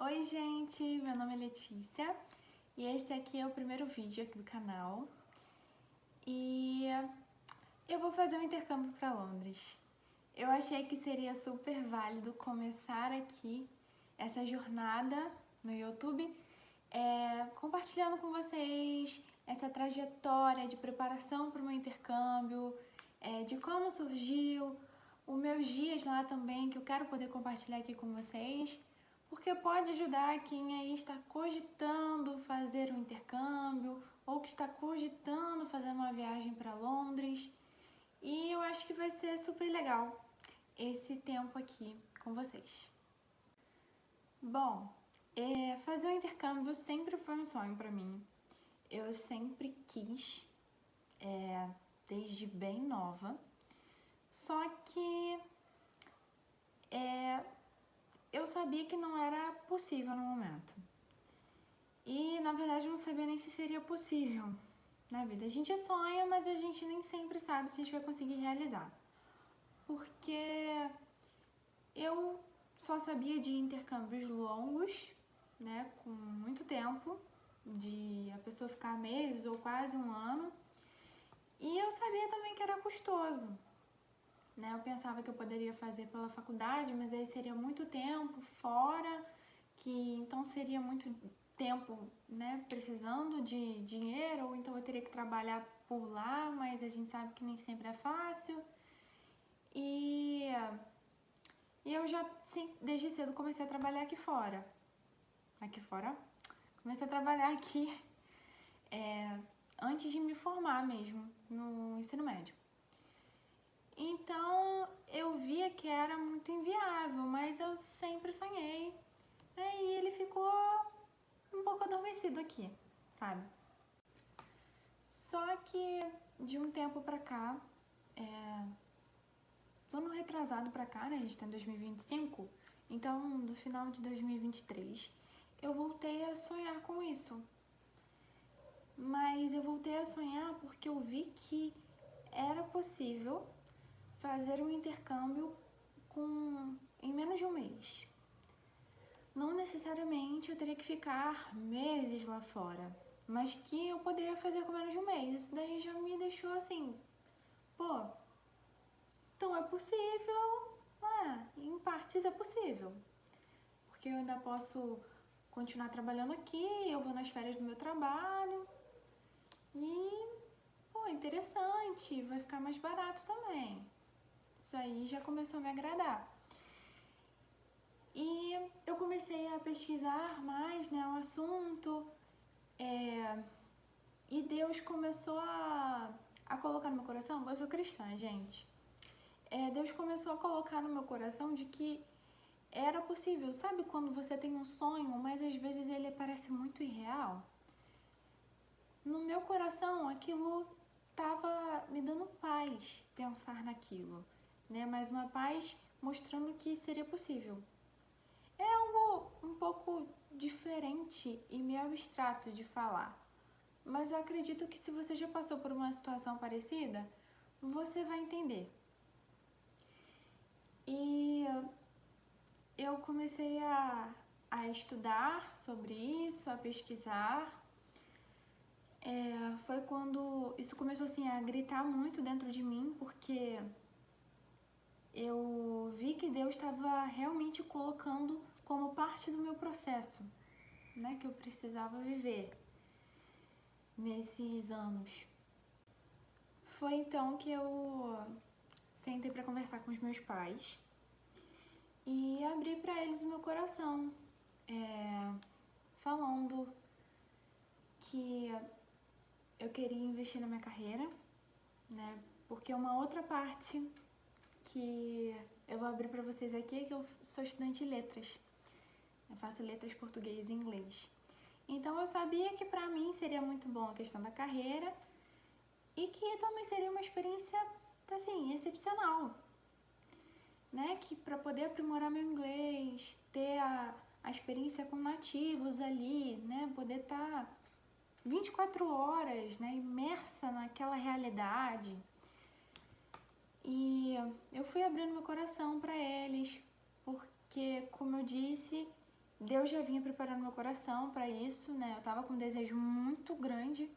Oi gente, meu nome é Letícia e esse aqui é o primeiro vídeo aqui do canal e eu vou fazer um intercâmbio para Londres. Eu achei que seria super válido começar aqui essa jornada no YouTube compartilhando com vocês essa trajetória de preparação para o meu intercâmbio, de como surgiu, os meus dias lá também, que eu quero poder compartilhar aqui com vocês, porque pode ajudar quem aí está cogitando fazer um intercâmbio ou que está cogitando fazer uma viagem para Londres. E eu acho que vai ser super legal esse tempo aqui com vocês. Bom, fazer um intercâmbio sempre foi um sonho para mim. Eu sempre quis, desde bem nova, só que eu sabia que não era possível no momento. E na verdade eu não sabia nem se seria possível na vida. A gente sonha, mas a gente nem sempre sabe se a gente vai conseguir realizar. Porque eu só sabia de intercâmbios longos, né, com muito tempo, de a pessoa ficar meses ou quase um ano. E eu sabia também que era custoso, né? Eu pensava que eu poderia fazer pela faculdade, mas aí seria muito tempo fora, que então seria muito tempo, né, precisando de dinheiro, ou então eu teria que trabalhar por lá, mas a gente sabe que nem sempre é fácil. E eu já, sim, desde cedo comecei a trabalhar aqui fora. Comecei a trabalhar aqui antes de me formar mesmo, no ensino médio. Então eu via que era muito inviável, mas eu sempre sonhei. E ele ficou um pouco adormecido aqui, sabe? Só que de um tempo pra cá, do ano retrasado pra cá, né? A gente tá em 2025, então do final de 2023, eu voltei a sonhar com isso. Mas eu voltei a sonhar porque eu vi que era possível fazer um intercâmbio em menos de um mês. Não necessariamente eu teria que ficar meses lá fora, mas que eu poderia fazer com menos de um mês. Isso daí já me deixou assim, pô, então é possível, em partes é possível. Porque eu ainda posso continuar trabalhando aqui, eu vou nas férias do meu trabalho e, pô, interessante, vai ficar mais barato também. Isso aí já começou a me agradar. E eu comecei a pesquisar mais, né, o assunto, e Deus começou a colocar no meu coração, eu sou cristã, gente, Deus começou a colocar no meu coração de que era possível. Sabe quando você tem um sonho, mas às vezes ele parece muito irreal? No meu coração, aquilo estava me dando paz pensar naquilo, né? Mas uma paz mostrando que seria possível. É algo um pouco diferente e meio abstrato de falar, mas eu acredito que se você já passou por uma situação parecida, você vai entender. E eu comecei a estudar sobre isso, a pesquisar. Foi quando isso começou assim a gritar muito dentro de mim, porque eu vi que Deus estava realmente colocando como parte do meu processo, né, que eu precisava viver nesses anos. Foi então que eu sentei para conversar com os meus pais e abri para eles o meu coração, falando que eu queria investir na minha carreira, né? Porque uma outra parte que eu vou abrir para vocês aqui é que eu sou estudante de letras. Eu faço letras português e inglês. Então eu sabia que para mim seria muito bom a questão da carreira e que também seria uma experiência, assim, excepcional, né? Que para poder aprimorar meu inglês, ter a experiência com nativos ali, né? Poder estar 24 horas, né? Imersa naquela realidade. E eu fui abrindo meu coração para eles, porque, como eu disse, Deus já vinha preparando meu coração para isso, né? Eu tava com um desejo muito grande.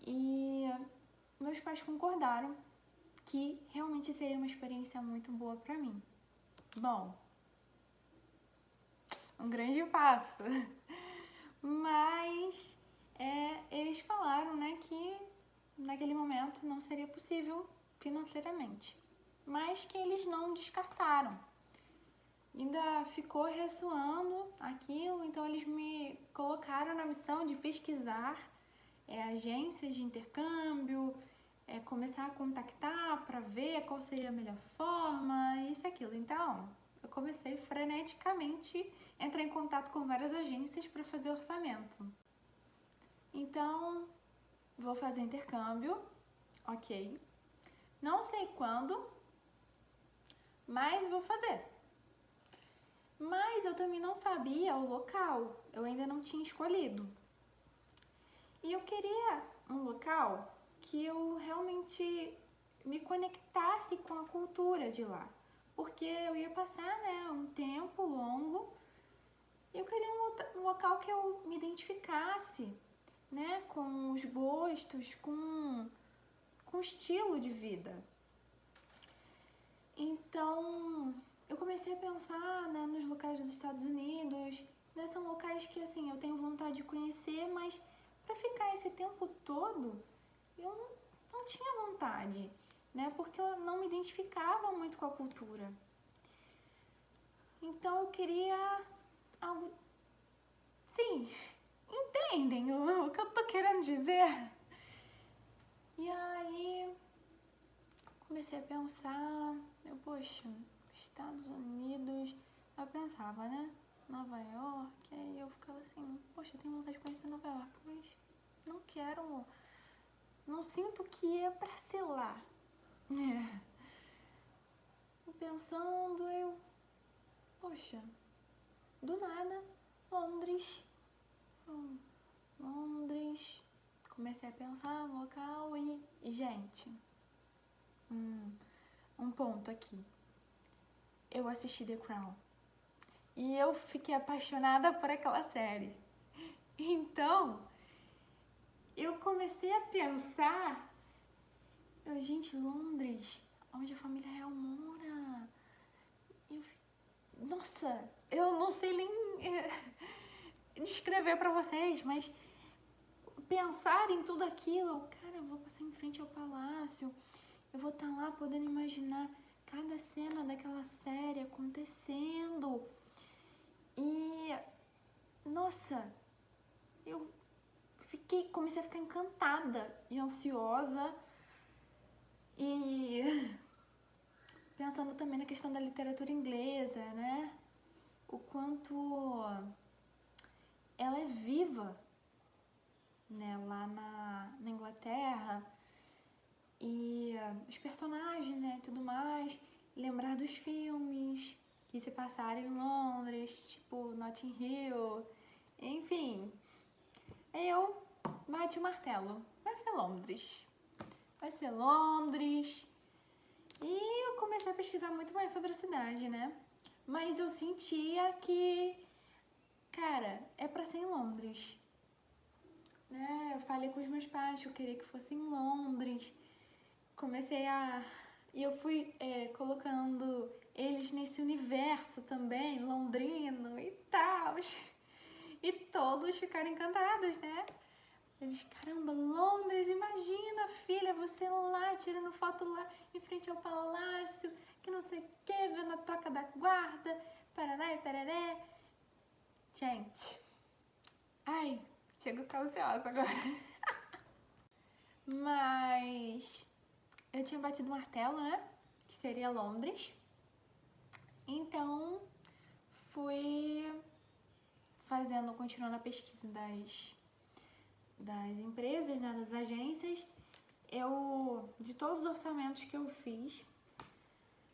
E meus pais concordaram que realmente seria uma experiência muito boa para mim. Bom, um grande passo. Mas eles falaram, né, que naquele momento não seria possível financeiramente. Mas que eles não descartaram. Ainda ficou ressoando aquilo, então eles me colocaram na missão de pesquisar agências de intercâmbio, começar a contactar para ver qual seria a melhor forma, isso e aquilo. Então, eu comecei freneticamente a entrar em contato com várias agências para fazer orçamento. Então, vou fazer intercâmbio, ok. Não sei quando, mas vou fazer. Mas eu também não sabia o local, eu ainda não tinha escolhido. E eu queria um local que eu realmente me conectasse com a cultura de lá. Porque eu ia passar, né, um tempo longo e eu queria um local que eu me identificasse, né, com os gostos, com o estilo de vida. Então, eu comecei a pensar, né, nos locais dos Estados Unidos, né, são locais que, assim, eu tenho vontade de conhecer, mas para ficar esse tempo todo, eu não tinha vontade, né, porque eu não me identificava muito com a cultura. Então, eu queria algo... Sim, entendem o que eu tô querendo dizer? E aí, comecei a pensar, poxa, Estados Unidos, eu pensava, né, Nova York, aí eu ficava assim, poxa, eu tenho vontade de conhecer Nova York, mas não quero, não sinto que é pra ser lá. Pensando, poxa, do nada, Londres, comecei a pensar no local e gente, um ponto aqui, eu assisti The Crown e eu fiquei apaixonada por aquela série, então eu comecei a pensar, gente, Londres, onde a família real mora, nossa, eu não sei nem descrever pra vocês, mas pensar em tudo aquilo, cara, eu vou passar em frente ao palácio, eu vou estar lá podendo imaginar cada cena daquela série acontecendo. E, nossa, eu comecei a ficar encantada e ansiosa. E pensando também na questão da literatura inglesa, né? O quanto ela é viva, né, lá na Inglaterra, e os personagens, né, tudo mais, lembrar dos filmes que se passaram em Londres, tipo Notting Hill, enfim. Aí eu bati o martelo, vai ser Londres, e eu comecei a pesquisar muito mais sobre a cidade, né, mas eu sentia que, cara, é pra ser em Londres. Né? Eu falei com os meus pais que eu queria que fosse em Londres. E eu fui colocando eles nesse universo também, londrino e tal. E todos ficaram encantados, né? Eles, caramba, Londres, imagina, filha, você lá, tirando foto lá em frente ao palácio, que não sei o que, vendo a troca da guarda, parará e pararé. Gente, ai, chego calciosa agora. Mas eu tinha batido o martelo, né? Que seria Londres. Então, fui continuando a pesquisa das empresas, né, das agências. De todos os orçamentos que eu fiz,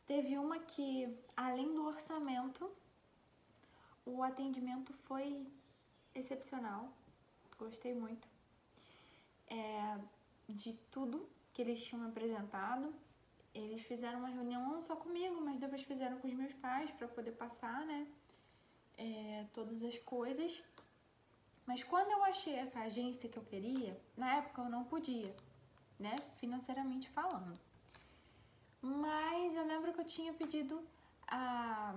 teve uma que, além do orçamento, o atendimento foi excepcional. Gostei muito. De tudo que eles tinham me apresentado. Eles fizeram uma reunião não só comigo, mas depois fizeram com os meus pais para poder passar, né? todas as coisas. Mas quando eu achei essa agência que eu queria, na época eu não podia, né, financeiramente falando. Mas eu lembro que eu tinha pedido a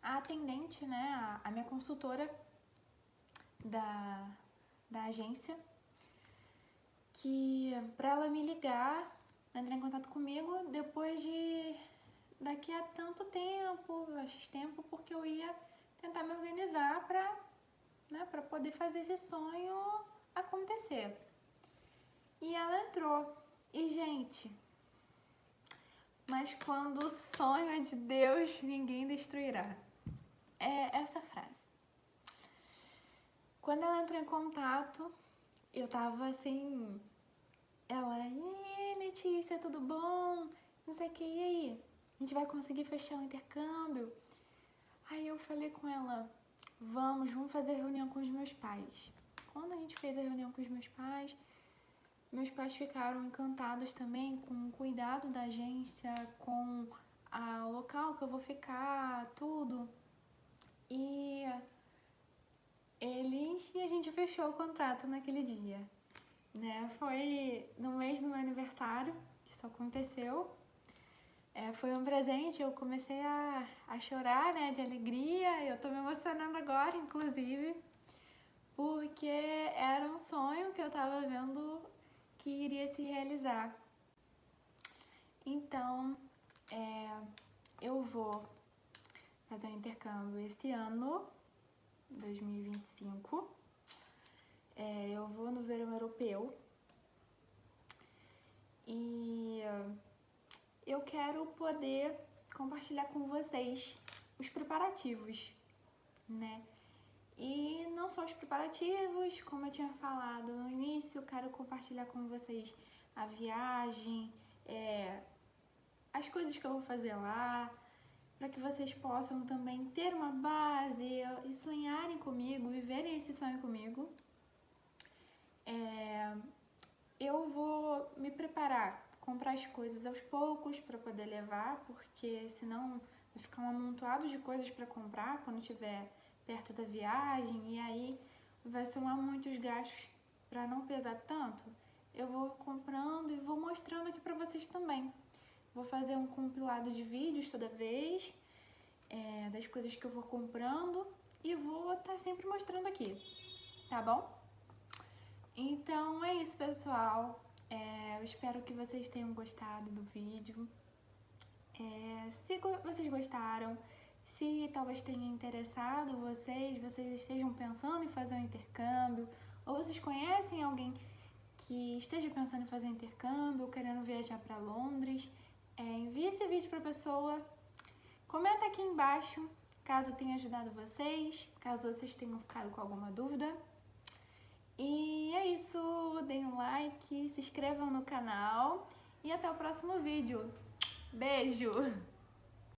atendente, né, a minha consultora da agência, que para ela me ligar, entrar em contato comigo depois de daqui a tanto tempo, X tempo, porque eu ia tentar me organizar para poder fazer esse sonho acontecer. E ela entrou. E, gente, mas quando o sonho é de Deus, ninguém destruirá. É essa frase. Quando ela entrou em contato, eu tava assim... Ela, e aí, Letícia, tudo bom? Não sei o que, e aí? A gente vai conseguir fechar o intercâmbio? Aí eu falei com ela, vamos fazer reunião com os meus pais. Quando a gente fez a reunião com os meus pais ficaram encantados também com o cuidado da agência, com o local que eu vou ficar, tudo. E a gente fechou o contrato naquele dia, né? Foi no mês do meu aniversário que isso aconteceu. Foi um presente, eu comecei a chorar, né, de alegria. Eu tô me emocionando agora, inclusive, porque era um sonho que eu tava vendo que iria se realizar. Então, eu vou fazer um intercâmbio esse ano, 2025. Eu vou no verão europeu e eu quero poder compartilhar com vocês os preparativos, né? E não só os preparativos, como eu tinha falado no início, quero compartilhar com vocês a viagem, as coisas que eu vou fazer lá, para que vocês possam também ter uma base e sonharem comigo, viverem esse sonho comigo. Eu vou me preparar, comprar as coisas aos poucos para poder levar, porque senão vai ficar um amontoado de coisas para comprar quando estiver perto da viagem, e aí vai somar muitos gastos. Para não pesar tanto, eu vou comprando e vou mostrando aqui para vocês também. Vou fazer um compilado de vídeos toda vez, das coisas que eu vou comprando, e vou estar sempre mostrando aqui, tá bom? Então é isso, pessoal. Eu espero que vocês tenham gostado do vídeo. Se vocês gostaram, se talvez tenha interessado vocês estejam pensando em fazer um intercâmbio, ou vocês conhecem alguém que esteja pensando em fazer um intercâmbio, ou querendo viajar para Londres, envie esse vídeo para a pessoa. Comenta aqui embaixo caso tenha ajudado vocês, caso vocês tenham ficado com alguma dúvida. E é isso, deem um like, se inscrevam no canal e até o próximo vídeo. Beijo!